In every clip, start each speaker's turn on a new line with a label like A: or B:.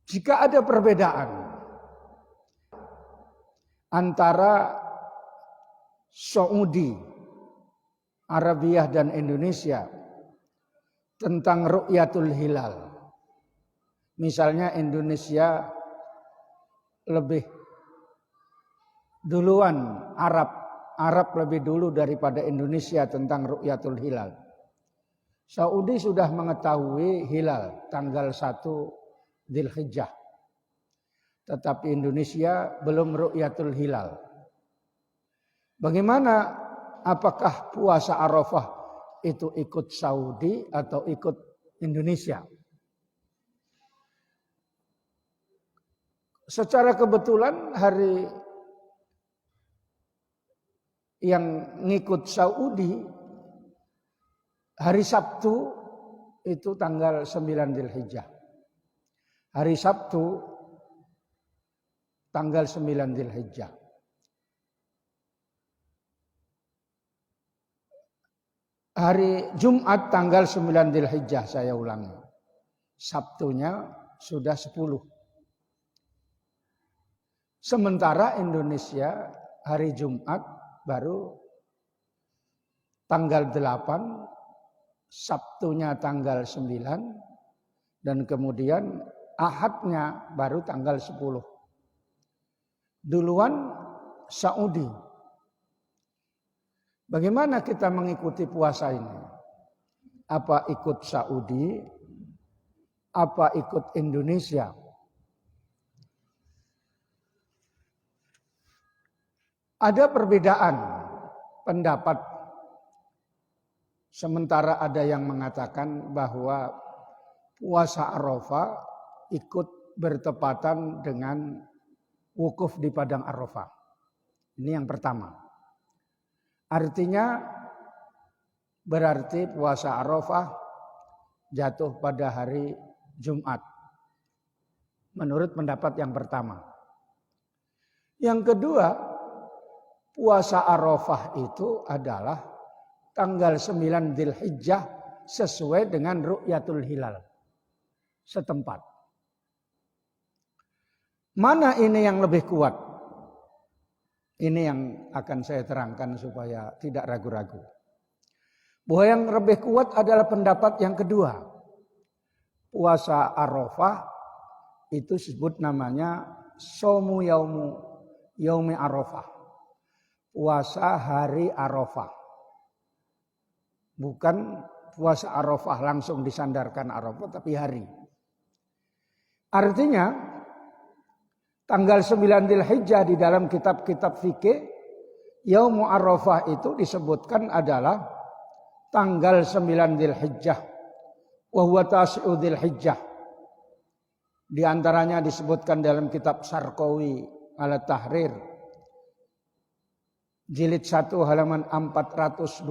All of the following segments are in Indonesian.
A: Jika ada perbedaan antara Saudi Arabia dan Indonesia tentang ru'yatul hilal, misalnya Indonesia lebih duluan, Arab lebih dulu daripada Indonesia tentang ru'yatul hilal. Saudi sudah mengetahui hilal tanggal 1 Dzulhijjah. Tetapi Indonesia belum ru'yatul hilal. Bagaimana, apakah puasa Arafah itu ikut Saudi atau ikut Indonesia? Secara kebetulan hari yang ngikut Saudi, hari Sabtu itu tanggal 9 Dzulhijjah. Hari Sabtu tanggal 9 Dzulhijjah. Hari Jumat tanggal 9 Dzulhijjah, saya ulangi. Sabtunya sudah 10. Sementara Indonesia hari Jumat baru tanggal 8, Sabtunya tanggal 9, dan kemudian Ahadnya baru tanggal 10. Duluan Saudi. Bagaimana kita mengikuti puasa ini? Apa ikut Saudi? Apa ikut Indonesia? Ada perbedaan pendapat. Sementara ada yang mengatakan bahwa puasa Arafah ikut bertepatan dengan wukuf di padang Arafah. Ini yang pertama. Artinya berarti puasa Arafah jatuh pada hari Jumat. Menurut pendapat yang pertama. Yang kedua, puasa Arafah itu adalah tanggal 9 Dzulhijjah sesuai dengan ru'yatul hilal setempat. Mana ini yang lebih kuat? Ini yang akan saya terangkan supaya tidak ragu-ragu. Bahwa yang lebih kuat adalah pendapat yang kedua. Puasa Arafah itu disebut namanya Shaum Yaumi Arafah. Puasa hari Arafah. Bukan puasa Arafah langsung disandarkan Arafah, tapi hari. Artinya tanggal 9 Dzulhijjah di dalam kitab-kitab fikih, Yaumu Arafah itu disebutkan adalah tanggal 9 Dzulhijjah. Wa huwa Tasi'u Dzulhijjah. Di antaranya disebutkan dalam kitab Sarqawi ala Tahrir. Jilid 1 halaman 426.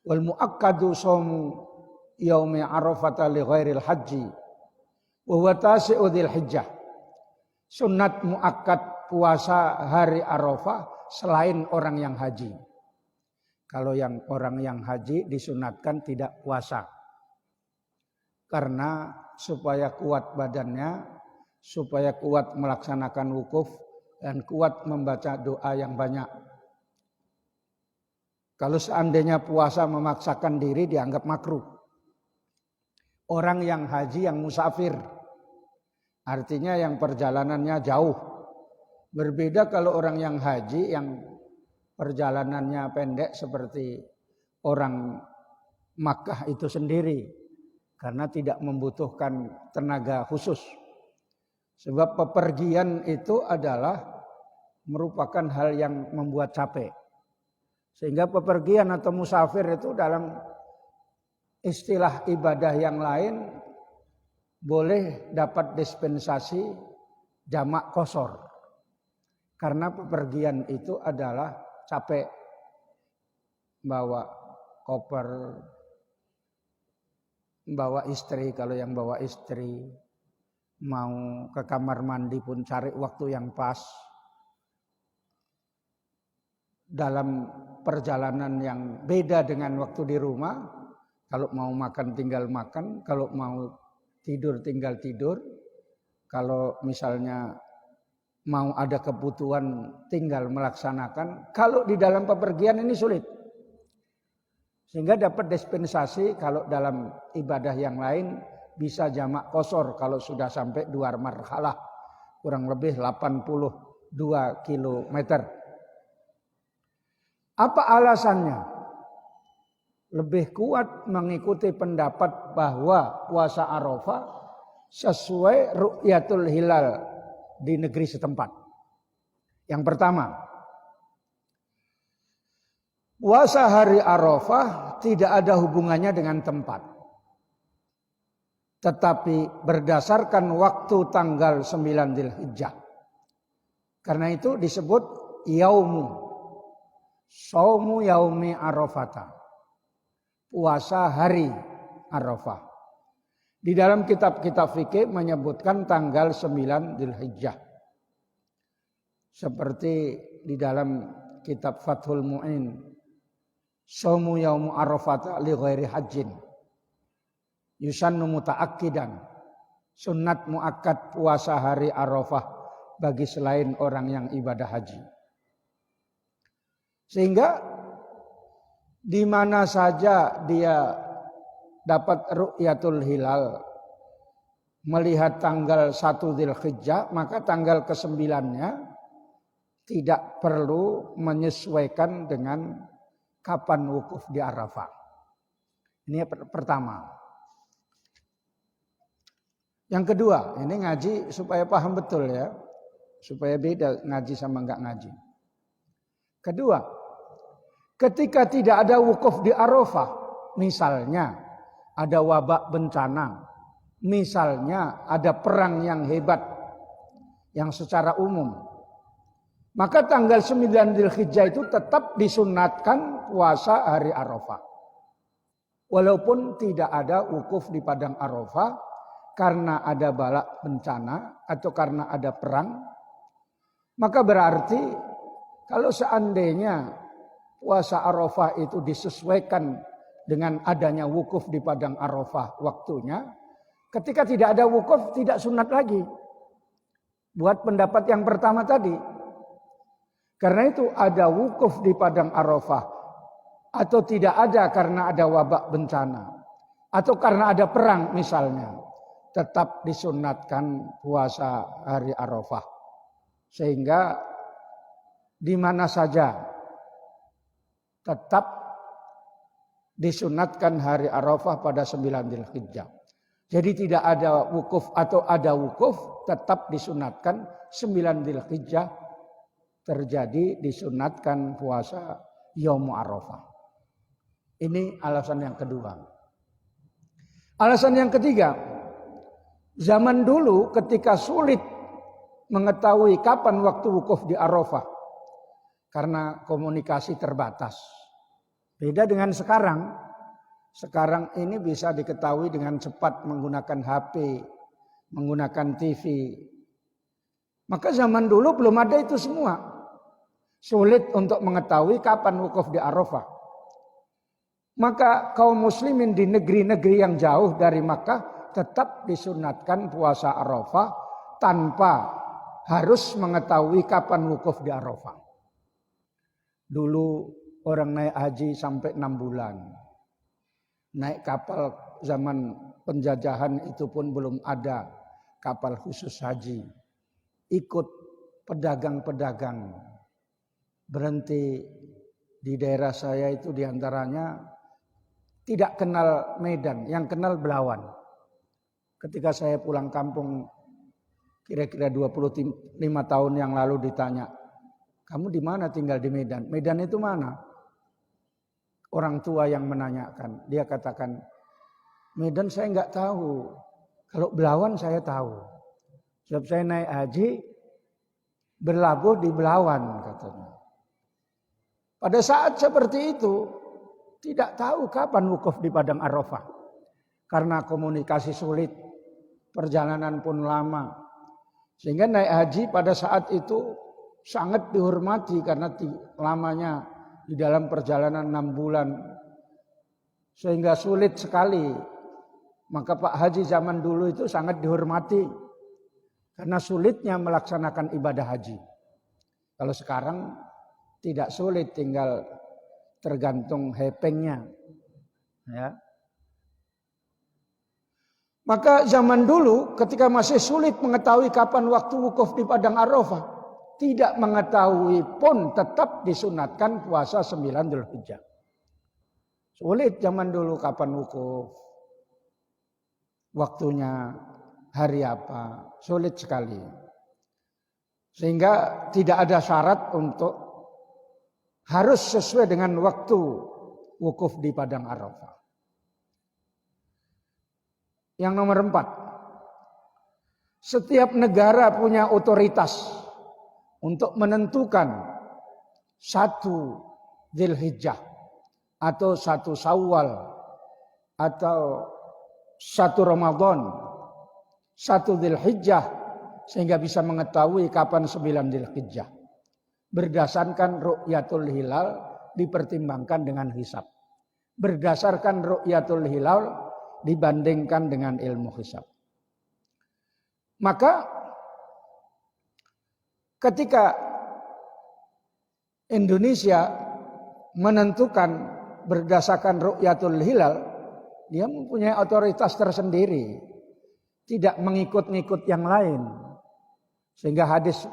A: Wal muakkadu shaumu yaumi Arafata li ghairil haji. Wa huwa Tasi'u Dzulhijjah. Sunat muakkad puasa hari Arafah selain orang yang haji. Kalau yang orang yang haji disunatkan tidak puasa. Karena supaya kuat badannya, supaya kuat melaksanakan wukuf, dan kuat membaca doa yang banyak. Kalau seandainya puasa memaksakan diri dianggap makruh. Orang yang haji yang musafir, artinya yang perjalanannya jauh. Berbeda kalau orang yang haji yang perjalanannya pendek seperti orang Makkah itu sendiri. Karena tidak membutuhkan tenaga khusus. Sebab pepergian itu adalah merupakan hal yang membuat capek. Sehingga pepergian atau musafir itu dalam istilah ibadah yang lain boleh dapat dispensasi jamak qashar. Karena pepergian itu adalah capek. Bawa koper, bawa istri, kalau yang bawa istri mau ke kamar mandi pun cari waktu yang pas. Dalam perjalanan yang beda dengan waktu di rumah, kalau mau makan tinggal makan, kalau mau tidur tinggal tidur. Kalau misalnya mau ada kebutuhan tinggal melaksanakan. Kalau di dalam pepergian ini sulit. Sehingga dapat dispensasi kalau dalam ibadah yang lain bisa jamak qashar kalau sudah sampai 2 marhalah. Kurang lebih 82 kilometer. Apa alasannya? Lebih kuat mengikuti pendapat bahwa puasa Arafah sesuai ru'yatul hilal di negeri setempat. Yang pertama, puasa hari Arafah tidak ada hubungannya dengan tempat. Tetapi berdasarkan waktu tanggal 9 Dzulhijjah. Karena itu disebut yaumu. Shaumu yaumi Arafata. Puasa hari Arafah. Di dalam kitab-kitab fikih menyebutkan tanggal 9 Dzulhijjah. Seperti di dalam kitab Fathul Mu'in. Shaumu yaumu Arafata li ghairi hajjin. Yusannu muta'akkidan. Sunnat muakkad puasa hari Arafah bagi selain orang yang ibadah haji. Sehingga di mana saja dia dapat ru'yatul hilal, melihat tanggal 1 Dzulhijjah, maka tanggal ke-9-nya tidak perlu menyesuaikan dengan kapan wukuf di Arafah. Ini pertama. Yang kedua, ini ngaji supaya paham betul ya. Supaya beda ngaji sama enggak ngaji. Kedua, ketika tidak ada wukuf di Arafah, misalnya ada wabak bencana, misalnya ada perang yang hebat, yang secara umum, maka tanggal 9 Dzulhijjah itu tetap disunatkan puasa hari Arafah. Walaupun tidak ada wukuf di padang Arafah, karena ada bala bencana atau karena ada perang, maka berarti kalau seandainya puasa Arafah itu disesuaikan dengan adanya wukuf di padang Arafah waktunya, ketika tidak ada wukuf tidak sunat lagi. Buat pendapat yang pertama tadi. Karena itu ada wukuf di padang Arafah atau tidak ada karena ada wabak bencana atau karena ada perang misalnya, tetap disunatkan puasa hari Arafah. Sehingga di mana saja tetap disunatkan hari Arafah pada 9 Dzulhijjah. Jadi tidak ada wukuf atau ada wukuf, tetap disunatkan 9 Dzulhijjah terjadi disunatkan puasa Yaum Arafah. Ini alasan yang kedua. Alasan yang ketiga, zaman dulu ketika sulit mengetahui kapan waktu wukuf di Arafah karena komunikasi terbatas. Beda dengan sekarang. Sekarang ini bisa diketahui dengan cepat menggunakan HP, menggunakan TV. Maka zaman dulu belum ada itu semua. Sulit untuk mengetahui kapan wukuf di Arafah. Maka kaum muslimin di negeri-negeri yang jauh dari Makkah tetap disunatkan puasa Arafah tanpa harus mengetahui kapan wukuf di Arafah. Dulu orang naik haji sampai 6 bulan. Naik kapal zaman penjajahan itu pun belum ada kapal khusus haji. Ikut pedagang-pedagang. Berhenti di daerah saya itu diantaranya tidak kenal Medan, yang kenal Belawan. Ketika saya pulang kampung kira-kira 25 tahun yang lalu ditanya, kamu di mana tinggal di Medan? Medan itu mana? Orang tua yang menanyakan, dia katakan, Medan saya enggak tahu. Kalau Belawan saya tahu. Sebab saya naik haji, berlabuh di Belawan katanya. Pada saat seperti itu, tidak tahu kapan wukuf di padang Arafah. Karena komunikasi sulit, perjalanan pun lama. Sehingga naik haji pada saat itu sangat dihormati karena lamanya di dalam perjalanan 6 bulan. Sehingga sulit sekali Maka Pak Haji zaman dulu itu sangat dihormati karena sulitnya melaksanakan ibadah haji. Kalau sekarang tidak sulit, tinggal tergantung hepengnya. Ya. Maka zaman dulu ketika masih sulit mengetahui kapan waktu wukuf di Padang Arafah, tidak mengetahui pun tetap disunatkan puasa 9 Dzulhijjah. Sulit zaman dulu kapan wukuf, waktunya hari apa, sulit sekali. Sehingga tidak ada syarat untuk harus sesuai dengan waktu wukuf di Padang Arafah. Yang nomor 4, setiap negara punya otoritas untuk menentukan 1 Dzulhijjah atau 1 Syawal atau 1 Ramadan, 1 Dzulhijjah, sehingga bisa mengetahui kapan 9 Dzulhijjah. Berdasarkan ru'yatul hilal dipertimbangkan dengan hisab. Berdasarkan ru'yatul hilal dibandingkan dengan ilmu hisab. Maka ketika Indonesia menentukan berdasarkan ru'yatul hilal, dia mempunyai otoritas tersendiri, tidak mengikut-ngikut yang lain. Sehingga hadis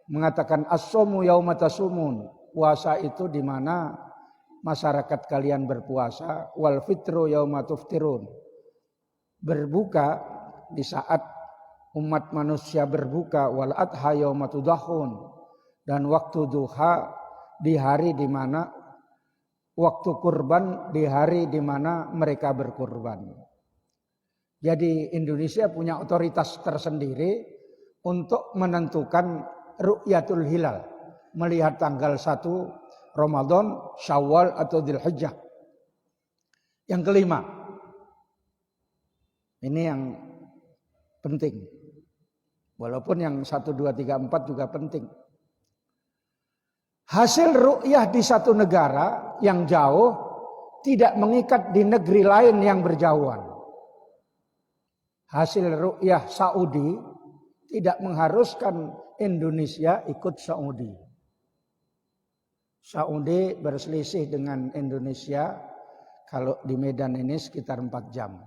A: mengatakan as-shaumu yauma tasumun, puasa itu di mana masyarakat kalian berpuasa, wal fitru yauma tuftirun, berbuka di saat umat manusia berbuka, wal adha yauma tudahun, dan waktu duha di hari di mana, waktu kurban di hari di mana mereka berkurban. Jadi Indonesia punya otoritas tersendiri untuk menentukan ru'yatul hilal, melihat tanggal 1 Ramadan, Syawal atau Dzulhijjah. Yang kelima, ini yang penting. Walaupun yang 1, 2, 3, 4 juga penting. Hasil ru'yah di satu negara yang jauh tidak mengikat di negeri lain yang berjauhan. Hasil ru'yah Saudi tidak mengharuskan Indonesia ikut Saudi. Saudi berselisih dengan Indonesia kalau di Medan ini sekitar 4 jam.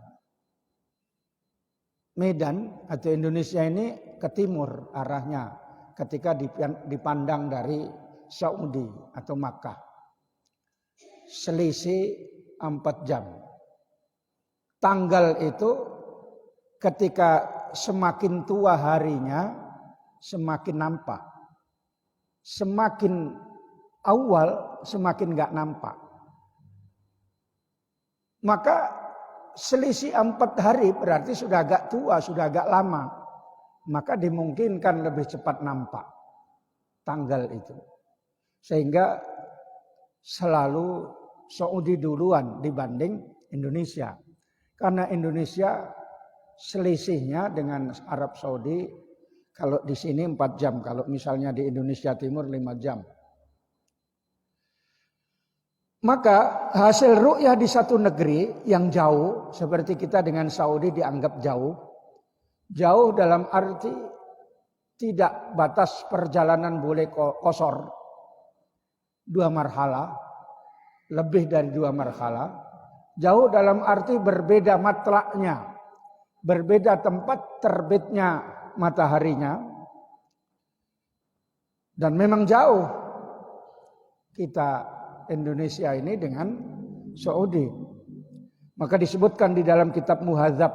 A: Medan atau Indonesia ini ke timur arahnya ketika dipandang dari Saudi atau Makkah. Selisih 4 jam. Tanggal itu ketika semakin tua harinya semakin nampak. Semakin awal semakin gak nampak. Maka selisih 4 hari berarti sudah agak tua, sudah agak lama. Maka dimungkinkan lebih cepat nampak tanggal itu. Sehingga selalu Saudi duluan dibanding Indonesia. Karena Indonesia selisihnya dengan Arab Saudi kalau di sini 4 jam, kalau misalnya di Indonesia Timur 5 jam. Maka hasil ru'yah di satu negeri yang jauh, seperti kita dengan Saudi dianggap jauh. Jauh dalam arti tidak batas perjalanan boleh qasar. 2 marhala, lebih dari 2 marhala. Jauh dalam arti berbeda matlaknya, berbeda tempat terbitnya mataharinya, dan memang jauh kita Indonesia ini dengan Saudi. Maka disebutkan di dalam kitab Muhadzab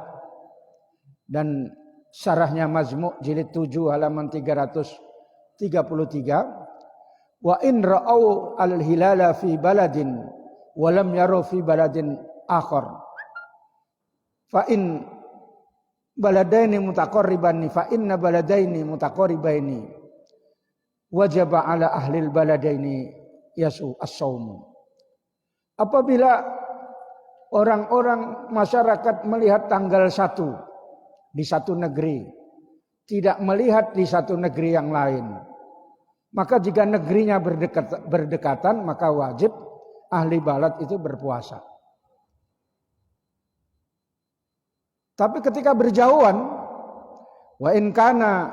A: dan syarahnya Majmu' jilid 7 halaman 333, wa in ra'au al-hilala fi baladin wa lam yaru fi baladin akhar fa in baladaini mutaqarribaini fa inna baladaini mutaqarribaini wajaba ala ahlil baladaini yasu as-shaum. Apabila orang-orang masyarakat melihat tanggal 1 di satu negeri, tidak melihat di satu negeri yang lain, maka jika negerinya berdekatan, maka wajib ahli balad itu berpuasa. Tapi ketika berjauhan, wa in kana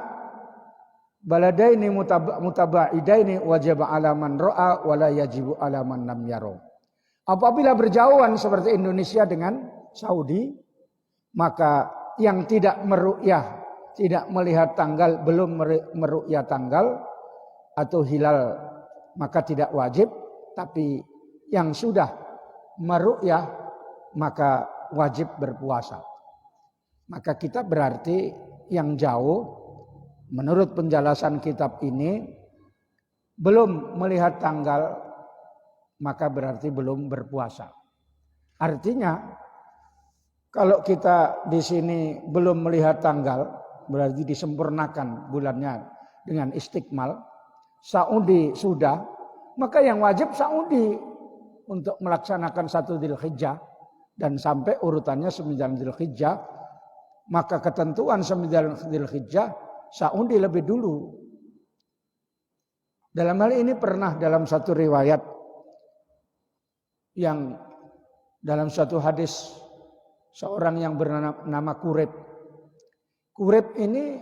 A: baladaini mutabaidaini wajib ala man ra'a wa la yajibu ala man lam yara. Apabila berjauhan seperti Indonesia dengan Saudi, maka yang tidak meru'yah, tidak melihat tanggal, belum meru'yah tanggal atau hilal, maka tidak wajib. Tapi yang sudah meru'yah, maka wajib berpuasa. Maka kita berarti yang jauh, menurut penjelasan kitab ini, belum melihat tanggal, maka berarti belum berpuasa. Artinya, kalau kita di sini belum melihat tanggal, berarti disempurnakan bulannya dengan istiqmal. Saudi sudah, maka yang wajib Saudi untuk melaksanakan 1 Dzulhijjah dan sampai urutannya 9 Dzulhijjah. Maka ketentuan 9 Dzulhijjah Saudi lebih dulu. Dalam hal ini pernah dalam satu riwayat yang dalam satu hadis seorang yang bernama Kureb. Kureb ini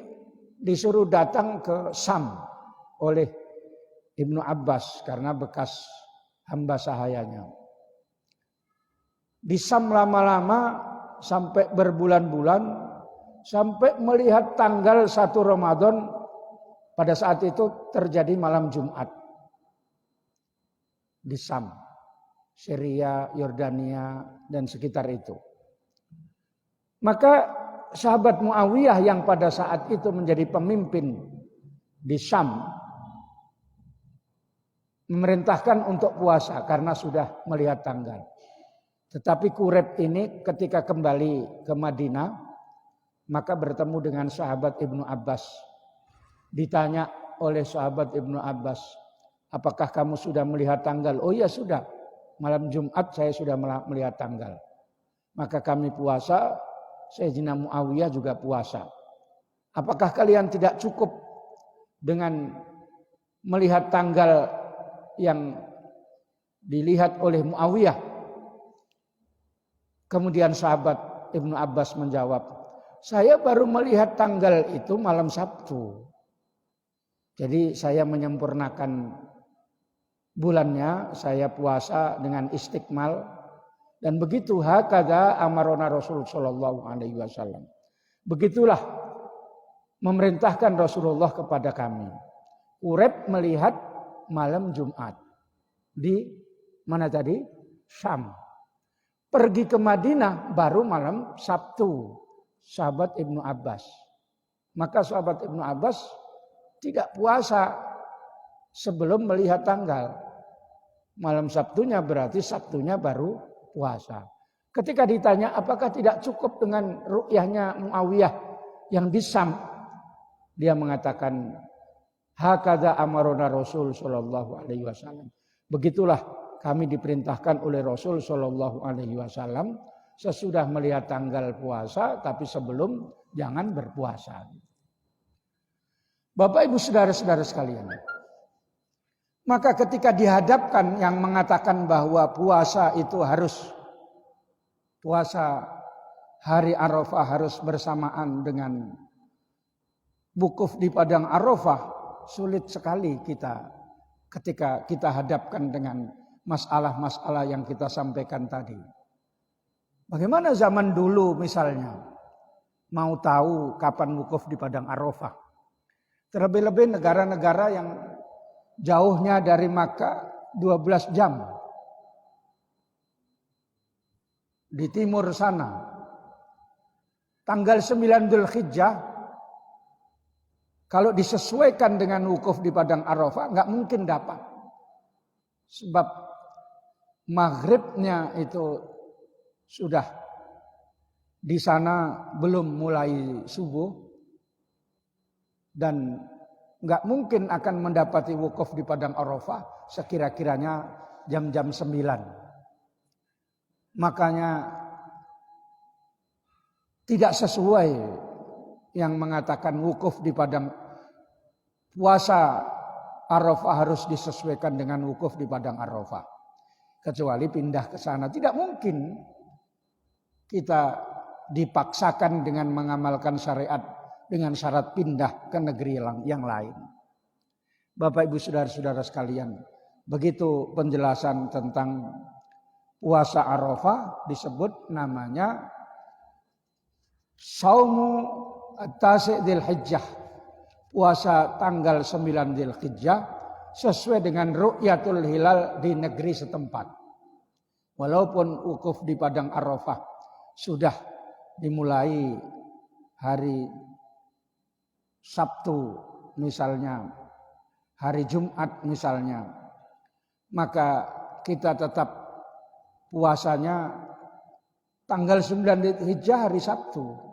A: disuruh datang ke Sam oleh Ibnu Abbas karena bekas hamba sahayanya. Di Sam lama-lama sampai berbulan-bulan, sampai melihat tanggal 1 Ramadan. Pada saat itu terjadi malam Jumat di Sam, Syria, Yordania dan sekitar itu. Maka sahabat Muawiyah yang pada saat itu menjadi pemimpin di Sam memerintahkan untuk puasa karena sudah melihat tanggal. Tetapi Kureb ini ketika kembali ke Madinah, maka bertemu dengan sahabat Ibnu Abbas. Ditanya oleh sahabat Ibnu Abbas, apakah kamu sudah melihat tanggal? Oh iya sudah, malam Jumat saya sudah melihat tanggal. Maka kami puasa, Sayyidina Muawiyah juga puasa. Apakah kalian tidak cukup dengan melihat tanggal yang dilihat oleh Muawiyah? Kemudian sahabat Ibnu Abbas menjawab, saya baru melihat tanggal itu malam Sabtu. Jadi saya menyempurnakan bulannya, saya puasa dengan istiqmal. Dan begitu hakadha amarona Rasul sallallahu alaihi wasallam. Begitulah memerintahkan Rasulullah kepada kami. Kureb melihat malam Jumat. Di mana tadi? Syam. Pergi ke Madinah baru malam Sabtu. Sahabat Ibnu Abbas. Maka sahabat Ibnu Abbas tidak puasa sebelum melihat tanggal. Malam Sabtunya berarti Sabtunya baru puasa. Ketika ditanya apakah tidak cukup dengan ru'yahnya Muawiyah yang di Sam, dia mengatakan hakadha amarona Rasul sallallahu alaihi wasallam. Begitulah kami diperintahkan oleh Rasul sallallahu alaihi wasallam sesudah melihat tanggal puasa tapi sebelum jangan berpuasa. Bapak Ibu saudara-saudara sekalian. Maka ketika dihadapkan yang mengatakan bahwa puasa itu harus puasa hari Arafah harus bersamaan dengan wukuf di padang Arafah, sulit sekali kita ketika kita hadapkan dengan masalah-masalah yang kita sampaikan tadi. Bagaimana zaman dulu misalnya mau tahu kapan wukuf di padang Arafah? Terlebih-lebih negara-negara yang jauhnya dari Makkah 12 jam. Di timur sana. Tanggal 9 Dzulhijjah kalau disesuaikan dengan wukuf di padang Arafah nggak mungkin dapat. Sebab maghribnya itu sudah di sana belum mulai subuh. Dan nggak mungkin akan mendapati wukuf di padang Arafah sekira-kiranya jam-jam 9. Makanya tidak sesuai yang mengatakan wukuf di padang puasa Arafah harus disesuaikan dengan wukuf di padang Arafah. Kecuali pindah ke sana. Tidak mungkin kita dipaksakan dengan mengamalkan syariat dengan syarat pindah ke negeri yang lain. Bapak Ibu saudara-saudara sekalian, begitu penjelasan tentang puasa Arafah, disebut namanya Saumu At-Tasi' Dzulhijjah, puasa tanggal 9 Dzulhijjah sesuai dengan ru'yatul hilal di negeri setempat. Walaupun wukuf di padang Arafah sudah dimulai hari Sabtu misalnya, hari Jumat misalnya, maka kita tetap puasanya tanggal 9 Dzulhijjah hari Sabtu.